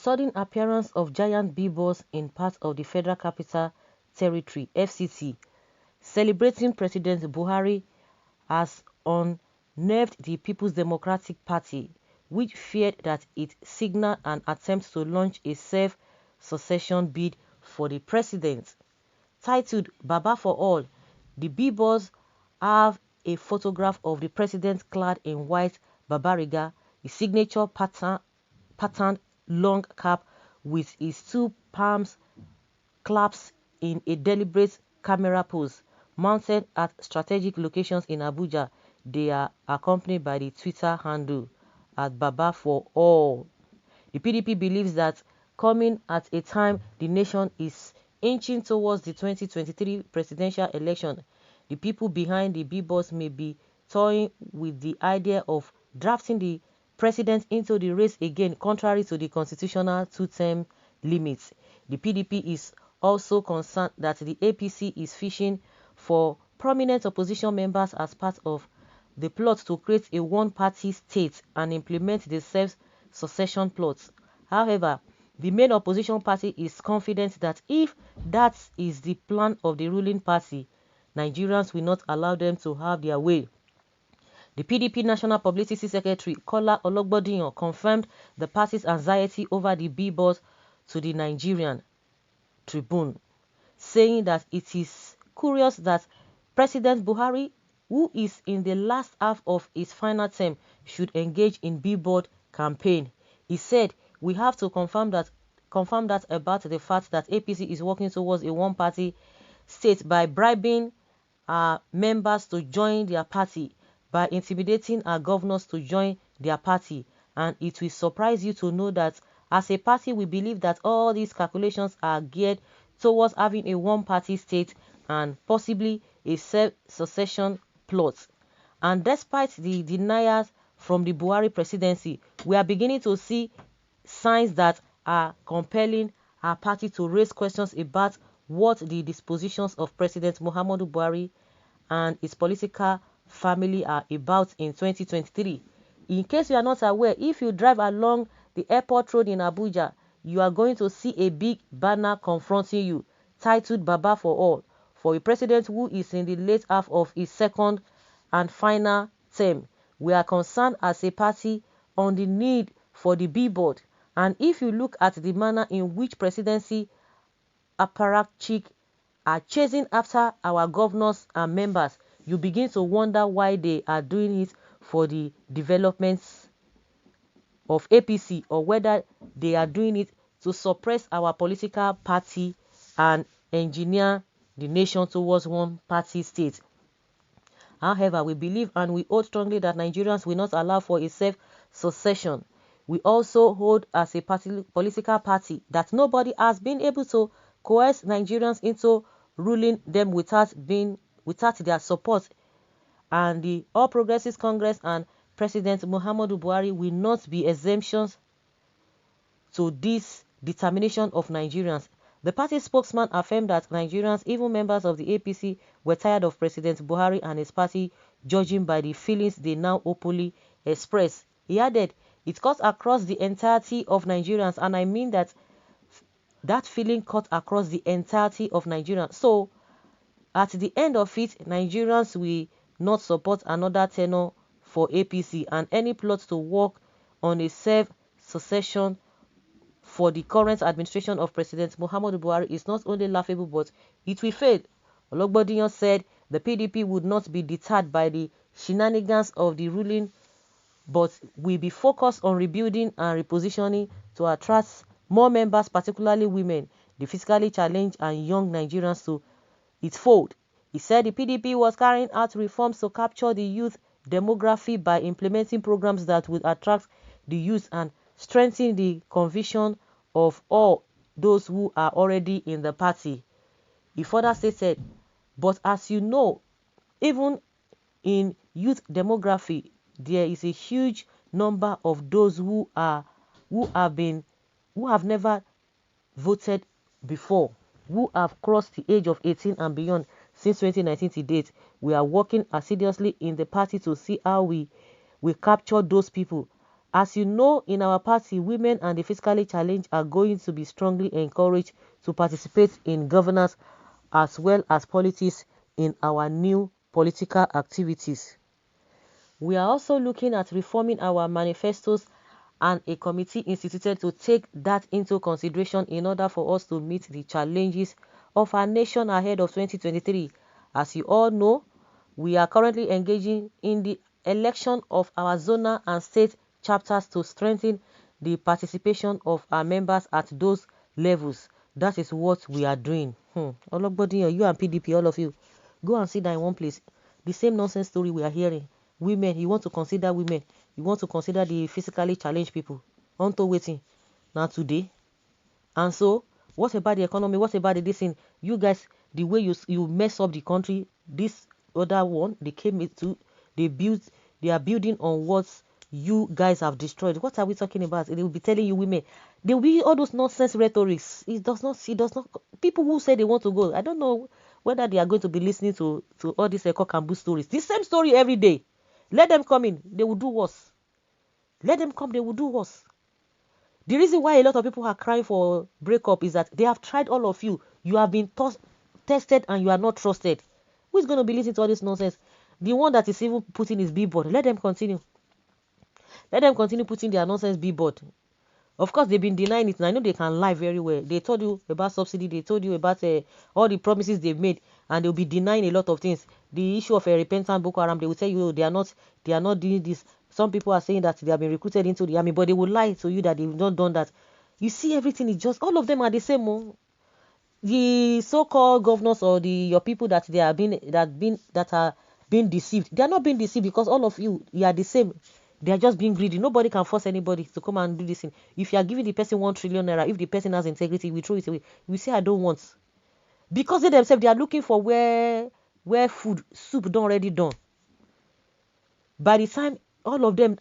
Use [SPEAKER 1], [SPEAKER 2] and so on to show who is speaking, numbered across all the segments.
[SPEAKER 1] sudden appearance of giant billboards in parts of the Federal Capital Territory (FCT) celebrating President Buhari has unnerved the People's Democratic Party, which feared that it signaled an attempt to launch a self-succession bid for the president. Titled Baba for All, the billboards have a photograph of the president clad in white Barbariga, his signature patterned long cap with his two palms clasped in a deliberate camera pose, mounted at strategic locations in Abuja. They are accompanied by the Twitter handle at Baba for All. The PDP believes that coming at a time the nation is inching towards the 2023 presidential election, the people behind the billboards may be toying with the idea of drafting the president into the race again, contrary to the constitutional two-term limits. The PDP is also concerned that the APC is fishing for prominent opposition members as part of the plot to create a one-party state and implement the self-succession plot. However, the main opposition party is confident that if that is the plan of the ruling party, Nigerians will not allow them to have their way. The PDP National Publicity Secretary, Kola Ologbodiyan, confirmed the party's anxiety over the billboards to the Nigerian Tribune, saying that it is curious that President Buhari, who is in the last half of his final term, should engage in billboard campaign. He said, "We have to confirm that about the fact that APC is working towards a one-party state by bribing our members to join their party, by intimidating our governors to join their party. And it will surprise you to know that as a party, we believe that all these calculations are geared towards having a one-party state and possibly a self-succession plot. And despite the denials from the Buhari presidency, we are beginning to see signs that are compelling our party to raise questions about what the dispositions of President Muhammadu Buhari and his political family are about in 2023. In case you are not aware, if you drive along the airport road in Abuja, you are going to see a big banner confronting you titled Baba for All, for a president who is in the late half of his second and final term. We are concerned as a party on the need for the billboard, and if you look at the manner in which presidency apparatchik are chasing after our governors and members, you begin to wonder why they are doing it for the developments of APC, or whether they are doing it to suppress our political party and engineer the nation towards one party state. However, we believe and we hold strongly that Nigerians will not allow for a self-succession. We also hold as a political party that nobody has been able to coerce Nigerians into ruling them without their support, and the All Progressives Congress and President Muhammadu Buhari will not be exemptions to this determination of Nigerians. The party spokesman affirmed that Nigerians, even members of the APC, were tired of President Buhari and his party, judging by the feelings they now openly express. He added, "It cuts across the entirety of Nigerians, and I mean that feeling cut across the entirety of Nigerians. So, at the end of it, Nigerians will not support another tenure for APC, and any plot to work on a self-succession for the current administration of President Muhammadu Buhari is not only laughable, but it will fail." Ologbodiyan said the PDP would not be deterred by the shenanigans of the ruling, but will be focused on rebuilding and repositioning to attract more members, particularly women, the physically challenged and young Nigerians, to its fold. He said the PDP was carrying out reforms to capture the youth demography by implementing programs that would attract the youth and strengthen the conviction of all those who are already in the party. He further stated, "But as you know, even in youth demography, there is a huge number of those who have never voted before, who have crossed the age of 18 and beyond since 2019 to date. We are working assiduously in the party to see how we capture those people As you know, in our party, women and the physically challenged are going to be strongly encouraged to participate in governance as well as politics in our new political activities. We are also looking at reforming our manifestos and a committee instituted to take that into consideration in order for us to meet the challenges of our nation ahead of 2023. As you all know, we are currently engaging in the election of our zonal and state chapters to strengthen the participation of our members at those levels. That is what we are doing. Everybody, you and PDP, all of you, go and sit down in one place. The same nonsense story we are hearing. Women, you want to consider women. You want to consider the physically challenged people. Unto waiting. Now today. And so, what about the economy? What about the this thing? You guys, the way you mess up the country, this other one, they came into, they are building on what you guys have destroyed. What are we talking about? They will be telling you women. They will be all those nonsense rhetorics. It does not, people who say they want to go, I don't know whether they are going to be listening to all these cock and bull stories. The same story every day. Let them come in, they will do worse. Let them come, they will do worse. The reason why a lot of people are crying for breakup is that they have tried all of you. You have been tested and you are not trusted. Who is going to be listening to all this nonsense? The one that is even putting his billboard. Let them continue. Let them continue putting their nonsense billboard. Of course, they've been denying it, and I know they can lie very well. They told you about subsidy. They told you about all the promises they've made, and they'll be denying a lot of things. The issue of a repentant Boko Haram, they will tell you, oh, they are not doing this. Some people are saying that they have been recruited into the army, but they will lie to you that they've not done that. You see, everything is just, all of them are the same. Oh. The so-called governors or your people that are being deceived, they are not being deceived because all of you are the same. They are just being greedy. Nobody can force anybody to come and do this thing. If you are giving the person 1 trillion naira, if the person has integrity, we throw it away. We say I don't want, because they themselves, they are looking for where food soup done already done. By the time all of them,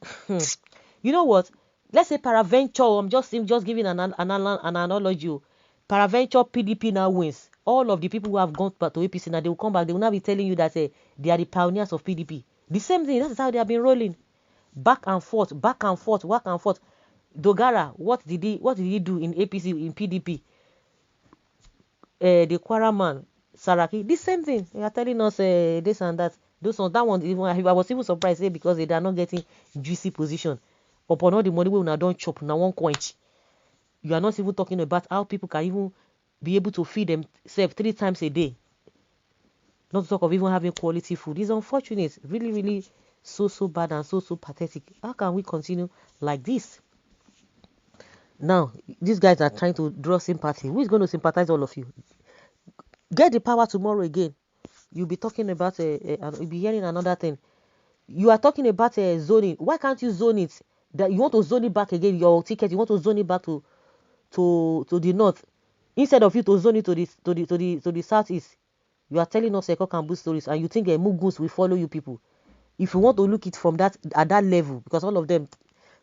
[SPEAKER 1] you know what? Let's say peradventure, I'm just giving an analogy. Peradventure PDP now wins. All of the people who have gone back to APC now, they will come back. They will now be telling you that they are the pioneers of PDP. The same thing. That is how they have been rolling. Back and forth, back and forth, back and forth. Dogara, what did he do in APC, in PDP? The Kwara man, Saraki, the same thing. They are telling us this and that. That one, even I was even surprised because they are not getting juicy position. Upon all the money we now don't chop, now one quench. You are not even talking about how people can even be able to feed themselves 3 times a day. Not to talk of even having quality food. It's unfortunate. Really, really so bad and so pathetic. How can we continue like this? Now, these guys are trying to draw sympathy. Who is going to sympathize all of you? Get the power tomorrow again. You'll be talking about, you'll be hearing another thing. You are talking about zoning. Why can't you zone it? That you want to zone it back again, your ticket, you want to zone it back to the north. Instead of you to zone it to the southeast. You are telling us cock and bull stories, and you think Mugus will follow you people. If you want to look it from that at that level, because all of them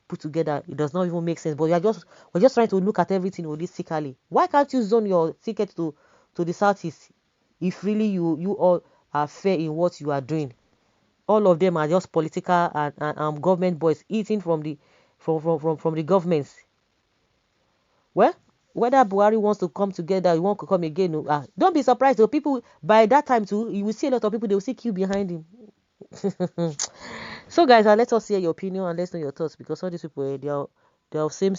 [SPEAKER 1] put together, it does not even make sense. But we're just trying to look at everything holistically. Why can't you zone your ticket to the southeast if really you all are fair in what you are doing? All of them are just political and government boys eating from the governments. Well, whether Buhari wants to come together, he wants to come again. Don't be surprised. Though, people by that time too, you will see a lot of people. They will see queue behind him. So, guys, let us hear your opinion and let's know your thoughts, because all these people they are same.